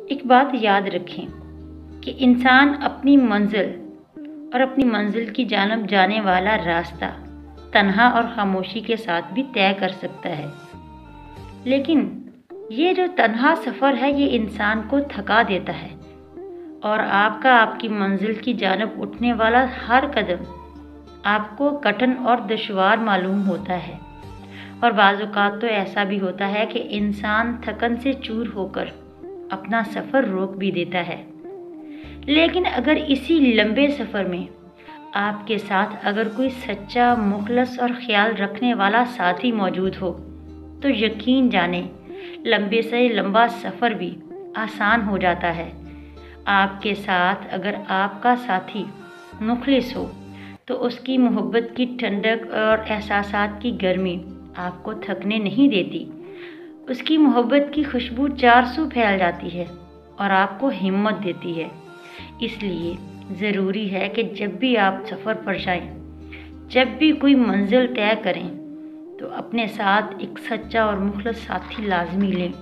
ایک بات یاد رکھیں کہ انسان اپنی منزل اور اپنی منزل کی جانب جانے والا راستہ تنہا اور خاموشی کے ساتھ بھی طے کر سکتا ہے، لیکن یہ جو تنہا سفر ہے یہ انسان کو تھکا دیتا ہے، اور آپ کی منزل کی جانب اٹھنے والا ہر قدم آپ کو کٹھن اور دشوار معلوم ہوتا ہے۔ اور بعض اوقات تو ایسا بھی ہوتا ہے کہ انسان تھکن سے چور ہو کر اپنا سفر روک بھی دیتا ہے، لیکن اگر اسی لمبے سفر میں آپ کے ساتھ اگر کوئی سچا، مخلص اور خیال رکھنے والا ساتھی موجود ہو تو یقین جانیں لمبے سے لمبا سفر بھی آسان ہو جاتا ہے۔ آپ کے ساتھ اگر آپ کا ساتھی مخلص ہو تو اس کی محبت کی ٹھنڈک اور احساسات کی گرمی آپ کو تھکنے نہیں دیتی۔ اس کی محبت کی خوشبو چارسو پھیل جاتی ہے اور آپ کو ہمت دیتی ہے۔ اس لیے ضروری ہے کہ جب بھی آپ سفر پر جائیں، جب بھی کوئی منزل طے کریں تو اپنے ساتھ ایک سچا اور مخلص ساتھی لازمی لیں۔